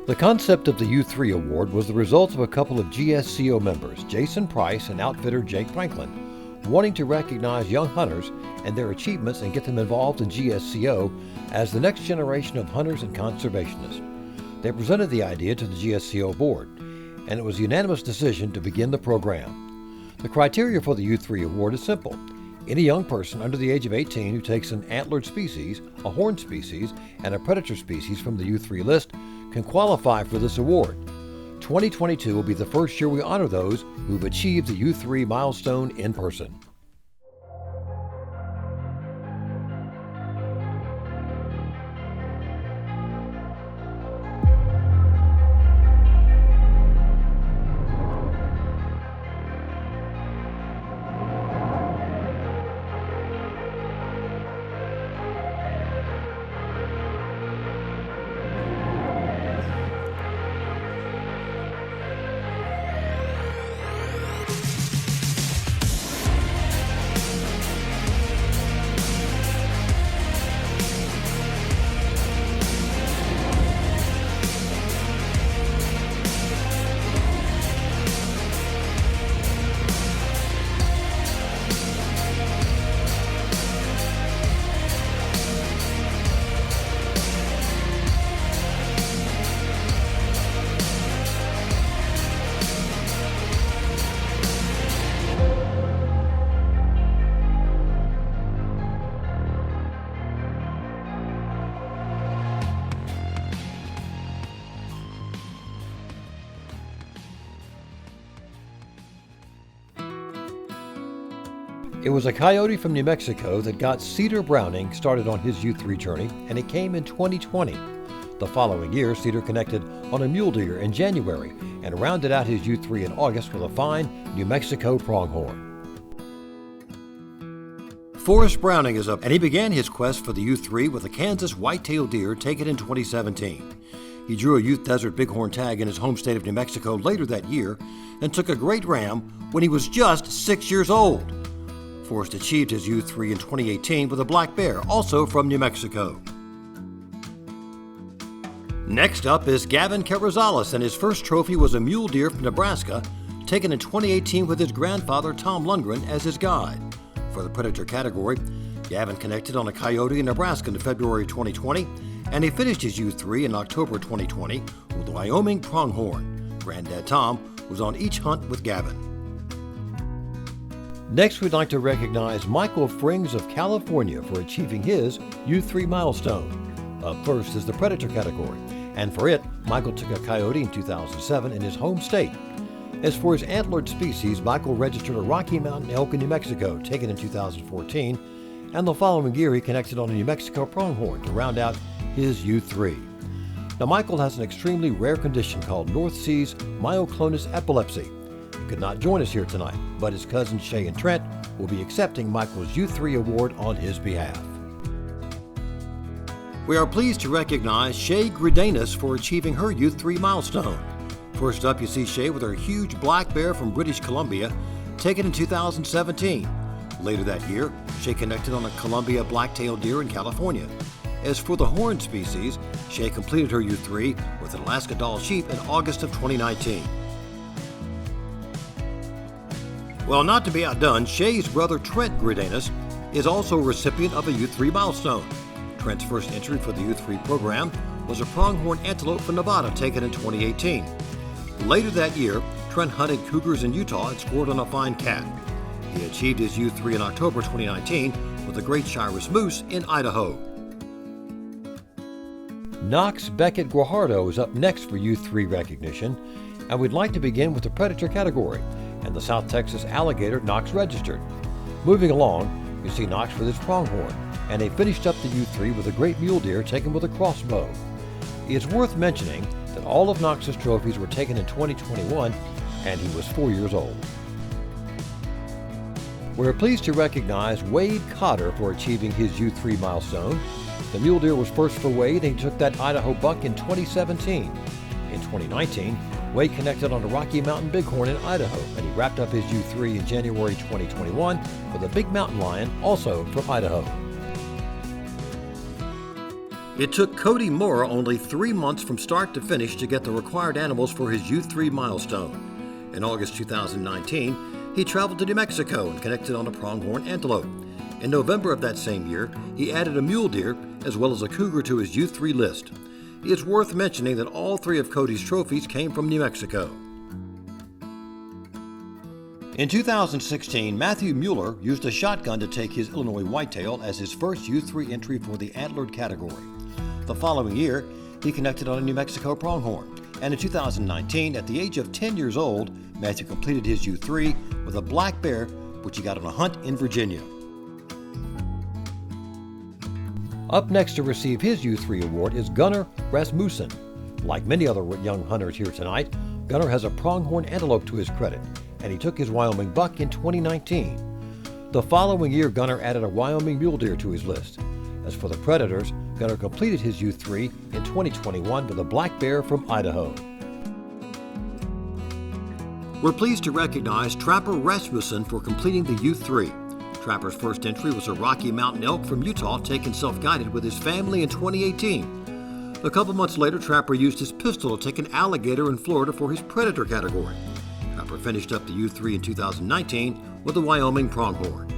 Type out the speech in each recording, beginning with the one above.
The concept of the U3 Award was the result of a couple of GSCO members, Jason Price and outfitter Jake Franklin, wanting to recognize young hunters and their achievements and get them involved in GSCO as the next generation of hunters and conservationists. They presented the idea to the GSCO board, and it was a unanimous decision to begin the program. The criteria for the U3 Award is simple. Any young person under the age of 18 who takes an antlered species, a horned species, and a predator species from the U3 list can qualify for this award. 2022 will be the first year we honor those who've achieved the U3 milestone in person. It was a coyote from New Mexico that got Cedar Browning started on his U3 journey, and it came in 2020. The following year, Cedar connected on a mule deer in January and rounded out his U3 in August with a fine New Mexico pronghorn. Forrest Browning is up, and he began his quest for the U3 with a Kansas white-tailed deer taken in 2017. He drew a Youth Desert Bighorn tag in his home state of New Mexico later that year and took a great ram when he was just 6 years old. Forrest achieved his U3 in 2018 with a black bear, also from New Mexico. Next up is Gavin Carrizales, and his first trophy was a mule deer from Nebraska, taken in 2018 with his grandfather Tom Lundgren as his guide. For the predator category, Gavin connected on a coyote in Nebraska in February 2020, and he finished his U3 in October 2020 with a Wyoming pronghorn. Granddad Tom was on each hunt with Gavin. Next, we'd like to recognize Michael Frings of California for achieving his U3 milestone. Up first is the predator category, and for it, Michael took a coyote in 2007 in his home state. As for his antlered species, Michael registered a Rocky Mountain elk in New Mexico, taken in 2014, and the following year he connected on a New Mexico pronghorn to round out his U3. Now, Michael has an extremely rare condition called North Seas myoclonus epilepsy. He could not join us here tonight, but his cousins Shay and Trent will be accepting Michael's U3 award on his behalf. We are pleased to recognize Shay Gridanis for achieving her U3 milestone. First up, you see Shay with her huge black bear from British Columbia, taken in 2017. Later that year, Shay connected on a Columbia black-tailed deer in California. As for the horned species, Shay completed her U3 with an Alaska Doll sheep in August of 2019. Well, not to be outdone, Shay's brother Trent Gridanis is also a recipient of a U3 milestone. Trent's first entry for the U3 program was a pronghorn antelope from Nevada taken in 2018. Later that year, Trent hunted cougars in Utah and scored on a fine cat. He achieved his U3 in October 2019 with a great Shiras moose in Idaho. Knox Beckett Guajardo is up next for U3 recognition, and we'd like to begin with the predator category and the South Texas alligator Knox registered. Moving along, you see Knox with his pronghorn, and he finished up the U3 with a great mule deer taken with a crossbow. It's worth mentioning that all of Knox's trophies were taken in 2021, and he was 4 years old. We're pleased to recognize Wade Cotter for achieving his U3 milestone. The mule deer was first for Wade, and he took that Idaho buck in 2017. In 2019, Wade connected on a Rocky Mountain bighorn in Idaho, and he wrapped up his U3 in January 2021 with a big mountain lion, also from Idaho. It took Cody Mora only 3 months from start to finish to get the required animals for his U3 milestone. In August 2019, he traveled to New Mexico and connected on a pronghorn antelope. In November of that same year, he added a mule deer as well as a cougar to his U3 list. It's worth mentioning that all 3 of Cody's trophies came from New Mexico. In 2016, Matthew Mueller used a shotgun to take his Illinois whitetail as his first U3 entry for the antlered category. The following year, he connected on a New Mexico pronghorn, and in 2019, at the age of 10 years old, Matthew completed his U3 with a black bear, which he got on a hunt in Virginia. Up next to receive his U3 award is Gunnar Rasmussen. Like many other young hunters here tonight, Gunnar has a pronghorn antelope to his credit, and he took his Wyoming buck in 2019. The following year, Gunnar added a Wyoming mule deer to his list. As for the predators, Gunnar completed his U3 in 2021 with a black bear from Idaho. We're pleased to recognize Trapper Rasmussen for completing the U3. Trapper's first entry was a Rocky Mountain elk from Utah taken self-guided with his family in 2018. A couple months later, Trapper used his pistol to take an alligator in Florida for his predator category. Trapper finished up the U3 in 2019 with a Wyoming pronghorn.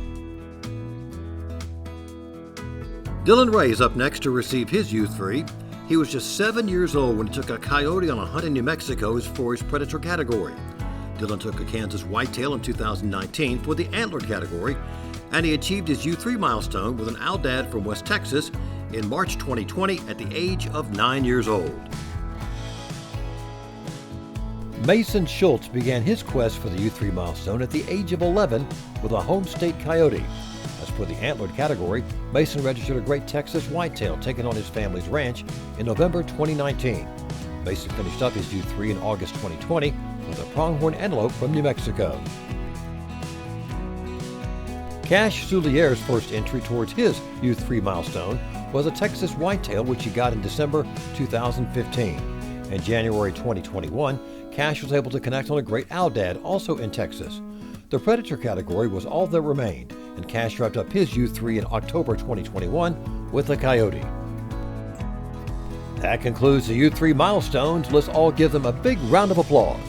Dylan Ray is up next to receive his U3. He was just 7 years old when he took a coyote on a hunt in New Mexico for his predator category. Dylan took a Kansas whitetail in 2019 for the antlered category, and he achieved his U3 milestone with an Aldad from West Texas in March 2020 at the age of 9 years old. Mason Schultz began his quest for the U3 milestone at the age of 11 with a home state coyote. As for the antlered category, Mason registered a Great Texas whitetail taken on his family's ranch in November 2019. Mason finished up his U3 in August 2020 with a pronghorn antelope from New Mexico. Cash Soulier's first entry towards his U3 milestone was a Texas whitetail, which he got in December 2015. In January 2021, Cash was able to connect on a great Aldad, also in Texas. The predator category was all that remained, and Cash wrapped up his U3 in October 2021 with a coyote. That concludes the U3 milestones. Let's all give them a big round of applause.